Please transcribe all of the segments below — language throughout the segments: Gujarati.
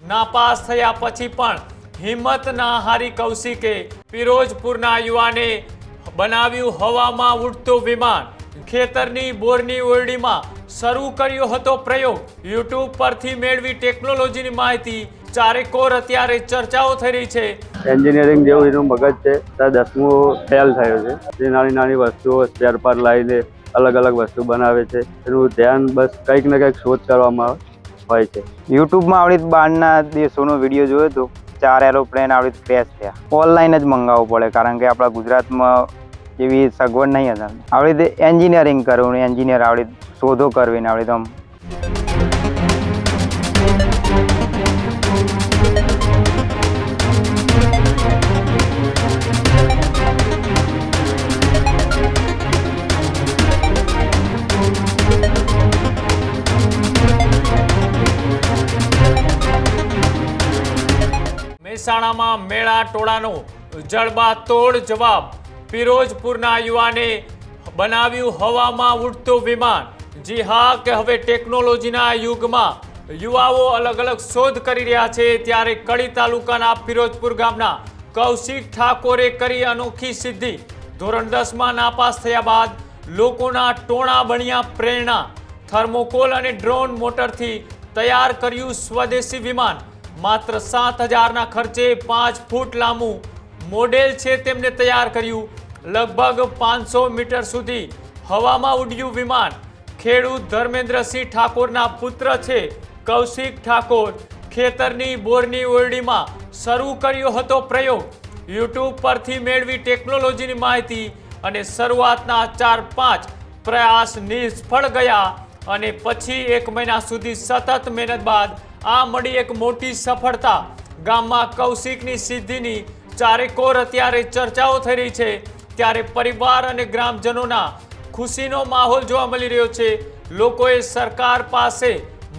નાપાસ થયા પછી પણ હિંમત ના હારી કૌશિકે પિરોજપુરના યુવાને બનાવ્યું હવામાં ઉડતું વિમાન। ખેતરની બોરની ઓરડીમાં શરૂ કર્યો હતો પ્રયોગ। યુટ્યુબ પરથી મેળવી ટેકનોલોજીની માહિતી ચારેકોર અત્યારે ચર્ચાઓ થઈ રહી છે। એન્જિનિયરિંગ જેવું એનું મગજ છે, 10મું ફેલ થયું છે। જે નાની નાની વસ્તુઓ સ્પેર પાર્ટ લાવીને અલગ અલગ વસ્તુ બનાવે છે, એનું ધ્યાન બસ કંઈક ને કંઈક શોધ કરવામાં હોય છે। યુટ્યુબમાં આવડી બહારના દેશોનો વિડીયો જોયો હતો, 4 એરોપ્લેન આવડી ક્રેશ થયા। ઓનલાઈન જ મંગાવવું પડે, કારણ કે આપણા ગુજરાતમાં એવી સગવડ નહીં હતા। આવડી એન્જિનિયરિંગ કરવું, એન્જિનિયર આવડી શોધો કરવીને આવડી તો મહેસાણામાં મેળા ટોળાનો જડબાતોડ જવાબ। પિરોજપુરના યુવાને બનાવ્યું હવામાં ઉડતું વિમાન। જી હા, કે હવે ટેકનોલોજીના યુગમાં યુવાઓ અલગ અલગ શોધ કરી રહ્યા છે, ત્યારે કડી તાલુકાના પિરોજપુર ગામના કૌશિક ઠાકોરે કરી અનોખી સિદ્ધિ। ધોરણ 10માં નાપાસ થયા બાદ લોકોના ટોણા બન્યા પ્રેરણા। થર્મોકોલ અને ડ્રોન મોટરથી તૈયાર કર્યું સ્વદેશી વિમાન। માત્ર 7,000ના ખર્ચે 5 ફૂટ લાંબુ મોડેલ છે તેમને તૈયાર કર્યું। લગભગ 500 મીટર સુધી હવામાં ઉડ્યું વિમાન। ખેડૂત ધર્મેન્દ્રસિંહ ઠાકોરના પુત્ર છે કૌશિક ઠાકોર। ખેતરની બોરની ઓરડીમાં શરૂ કર્યો હતો પ્રયોગ। યુટ્યુબ પરથી મેળવી ટેકનોલોજીની માહિતી અને શરૂઆતના 4-5 પ્રયાસ નિષ્ફળ ગયા, અને પછી 1 મહિના સુધી સતત મહેનત બાદ આ મળી એક મોટી સફળતા। ગામમાં કૌશિકની સિદ્ધિની ચારેકોર અત્યારે ચર્ચાઓ થઈ રહી છે, ત્યારે પરિવાર અને ગ્રામજનોના ખુશીનો માહોલ જોવા મળી રહ્યો છે। લોકોએ સરકાર પાસે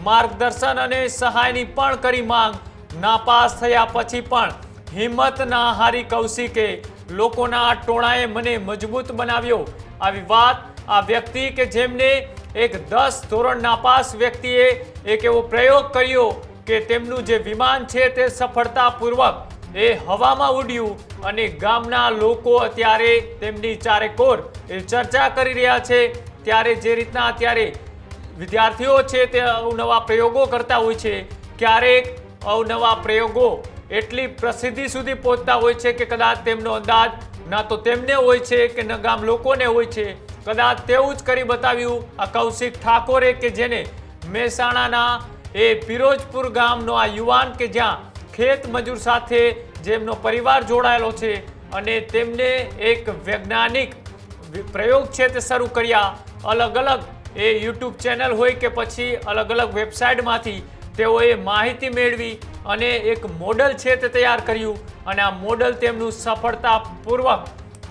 માર્ગદર્શન અને સહાયની પણ કરી માંગ। નાપાસ થયા પછી પણ હિંમત ના હારી કૌશિકે લોકોના ટોણાએ મને મજબૂત બનાવ્યો। આવી વાત આ વ્યક્તિ કે જેમને એક 10 ધોરણ નાપાસ વ્યક્તિએ એક એવો પ્રયોગ કર્યો કે તેમનું જે વિમાન છે તે સફળતાપૂર્વક એ હવામાં ઉડ્યું, અને ગામના લોકો અત્યારે તેમની ચારેકોર એ ચર્ચા કરી રહ્યા છે। ત્યારે જે રીતના અત્યારે વિદ્યાર્થીઓ છે તે અવનવા પ્રયોગો કરતા હોય છે, ક્યારેક અવનવા પ્રયોગો એટલી પ્રસિદ્ધિ સુધી પહોંચતા હોય છે કે કદાચ તેમનો અંદાજ ના તો તેમને હોય છે કે ન ગામ લોકોને હોય છે। કદાચ તેવું જ કરી બતાવ્યું આ કૌશિક ઠાકોરે, કે જેને મહેસાણાના એ પિરોજપુર ગામનો આ યુવાન કે જ્યાં ખેત મજૂર સાથે જેમનો પરિવાર જોડાયેલો છે, અને તેમને એક વૈજ્ઞાનિક પ્રયોગ છે તે શરૂ કર્યા। અલગ અલગ એ યુટ્યુબ ચેનલ હોય કે પછી અલગ અલગ વેબસાઇટમાંથી તેઓએ માહિતી મેળવી અને એક મોડલ છે તે તૈયાર કર્યું, અને આ મોડલ તેમનું સફળતાપૂર્વક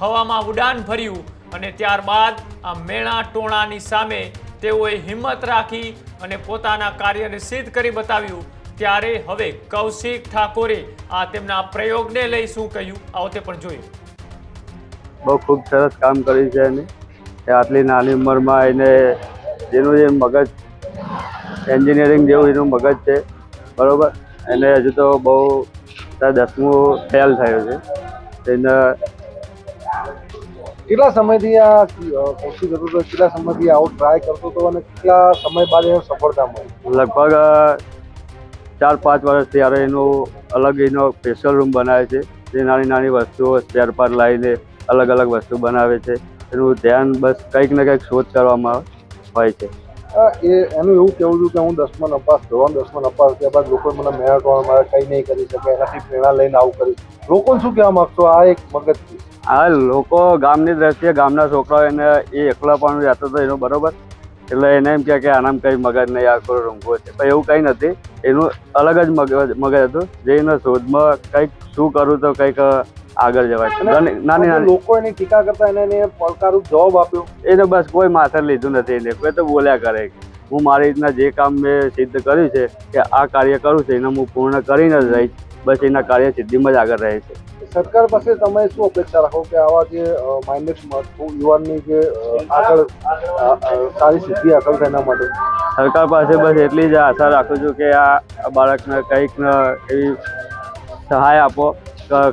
હવામાં ઉડાન ભર્યું, અને ત્યારબાદ આ મેળા ટોણાની સામે તેઓએ હિંમત રાખી અને પોતાના કાર્યને સિદ્ધ કરી બતાવ્યું। ત્યારે હવે કૌશિક ઠાકોરે આ તેમના પ્રયોગને લઈ શું કહ્યું, આવો તે પણ જોઈએ। બહુ ખૂબ સરસ કામ કર્યું છે એને, આટલી નાની ઉંમરમાં એને જેનું જે મગજ એન્જિનિયરિંગ જેવું એનું મગજ છે, બરાબર। એને હજુ તો બહુ 10મું ફેલ થયું છે। એને કેટલા સમયથી આ કોશિશ કરતો હતો, કેટલા સમયથી આવું ટ્રાય કરતો હતો, અને કેટલા સમય બાદ એને સફળતા મળી? લગભગ 4-5 વર્ષથી યારે એનું અલગ એનો સ્પેશિયલ રૂમ બનાવે છે। જે નાની નાની વસ્તુઓ સ્પેર પાર્ટ લાવીને અલગ અલગ વસ્તુ બનાવે છે, એનું ધ્યાન બસ કંઈક ને કંઈક શોધ કરવામાં હોય છે। એનું એવું કહેવું હતું કે હું 10માં નપાસ, ધોરણ 10માં નપાસ થયા બાદ લોકો મને મેળા મારે કંઈ નહીં કરી શકે, એનાથી પ્રેરણા લઈને આવું કરીશ। લોકોને શું કહેવા માગશો? આ એક મગજથી આ લોકો ગામની દ્રષ્ટિએ ગામના છોકરાઓ એને એ એકલા પણ જતો હતો એનો, બરાબર। એટલે એને એમ કે આનામ કંઈ મગજ નહીં, આ કોઈ રૂંઘો છે, પણ એવું કંઈ નથી। એનું અલગ જ મગજ હતું, જે એના શોધમાં કંઈક શું કરું તો કંઈક આગળ જવાય। નાની લોકો એની ટીકા કરતા એને પડકારું જવાબ આપ્યો, એને બસ કોઈ માથે લીધું નથી। એને કોઈ તો બોલ્યા કરે કે હું મારી રીતના જે કામ મેં સિદ્ધ કર્યું છે કે આ કાર્ય કરું છું એને હું પૂર્ણ કરીને જ રહીશ, બસ એના કાર્ય સિદ્ધિમાં જ આગળ રહે છે। સરકાર પાસે તમે શું અપેક્ષા રાખો કે આવા જે માઇન્ડેડ યુવાનની જે આગળ સારી સિદ્ધિ હાંસલ થાય એના માટે સરકાર પાસે બસ એટલી જ આશા રાખું છું કે આ બાળકને કંઈક એવી સહાય આપો,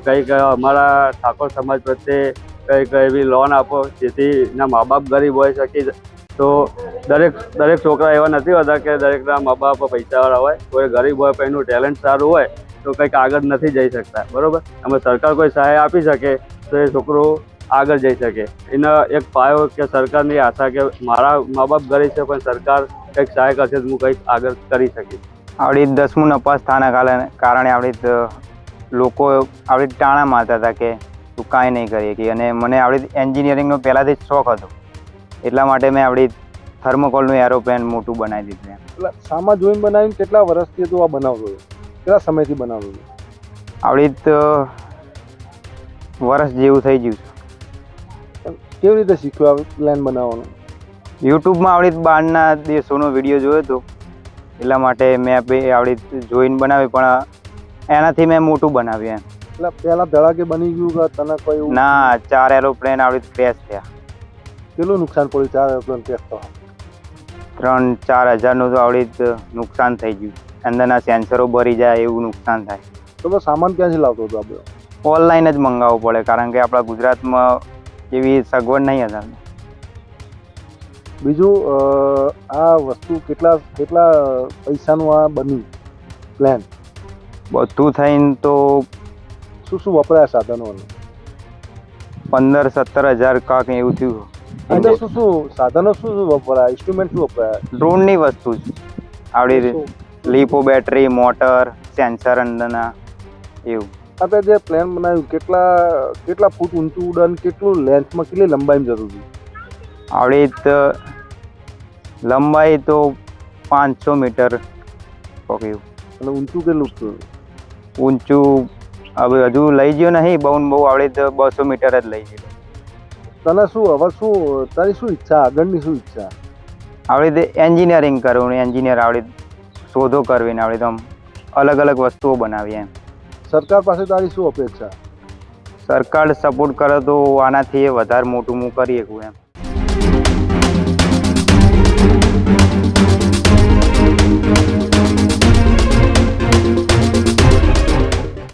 કંઈક અમારા ઠાકોર સમાજ પ્રત્યે કંઈક એવી લોન આપો જેથી એના મા બાપ ગરીબ હોઈ શકે તો દરેક છોકરા એવા નથી હોતા કે દરેકના મા બાપ પૈસાવાળા હોય, કોઈ ગરીબ હોય પણ એનું ટેલેન્ટ સારું હોય તો કંઈક આગળ નથી જઈ શકતા, બરાબર. અમે સરકાર કોઈ સહાય આપી શકે તો એ છોકરો આગળ જઈ શકે. એના એક પાયો કે સરકારની આશા કે મારા મા બાપ ગરીબ છે પણ સરકાર કંઈક સહાય કરશે તો હું કંઈક આગળ કરી શકીશ. આવડી 10મું નપાસ થવાના કારણે આવડી લોકો આવડી ટાણા મારતા હતા કે તું કાંઈ નહીં કરી શકી, અને મને આવડી એન્જિનિયરિંગનો પહેલાંથી જ શોખ હતો એટલા માટે મેં આવડી થર્મોકોલનું એરોપ્લેન મોટું બનાવી દીધું. એટલે સામા જોઈને બનાવીને કેટલા વર્ષથી તું આ બનાવતો હતો? કેટલા સમયથી બનાવતો હતો? આવડી વર્ષ જેવું થઈ ગયું છે. કેવી રીતે શીખ્યો આ પ્લાન બનાવવાનો? યુટ્યુબમાં આવડી બહારના દેશોનો વિડીયો જોયો હતો એટલા માટે મેં આવડી જોઈને બનાવી, પણ એનાથી મેં મોટું બનાવ્યું એમ. એટલે પહેલા ધડાકે બની ગયું કે તને કોઈ એવું? ના, 4 એરોપ્લેન આવડી ક્રેશ થયા. કેટલું નુકસાન પડ્યું 4 એરોપ્લેન ક્રેશ થવા? 3-4 હજારનું તો આવડી નુકસાન થઈ ગયું. અંદરના સેન્સરો ભરી જાય એવું નુકસાન થાય. તો સામાન ક્યાંથી લાવતો હતો આપણે? ઓનલાઈન જ મંગાવવું પડે કારણ કે આપણા ગુજરાતમાં એવી સગવડ નહીં હતા. બીજું આ વસ્તુ કેટલા પૈસાનું આ બન્યું પ્લાન? બધું થઈને તો શું વપરાયા સાધનો? 15-17 હજાર કાંક એવું થયું. અંદર શું સાધનો શું વપરાયા? ઇન્સ્ટ્રુમેન્ટ શું વપરાયા? ડ્રોનની વસ્તુ જ આવડી લીપો બેટરી, મોટર, સેન્સર અંદરના એવું. આપણે જે પ્લેન બનાવ્યું કેટલા ફૂટ ઊંચું ઉડાન, કેટલું લેન્થમાં, કેટલી લંબાઈમાં જતું હતું? આવડી લંબાઈ તો 500 મીટર એવું. અને ઊંચું કેટલું હતું? ઊંચું હવે હજુ લઈ ગયો નહીં, બહુ આવડી 200 મીટર જ લઈ ગયો. તને શું હવે તારી શું ઈચ્છા, આગળની શું ઈચ્છા? આવડી એન્જિનિયરિંગ કરવું, એન્જિનિયર આવડી શોધો કરવી ને આવડી તો અલગ અલગ વસ્તુઓ બનાવી એમ. સરકાર પાસે તારી શું અપેક્ષા? સરકાર સપોર્ટ કરે તો આનાથી વધારે મોટું હું કરી શકું એમ.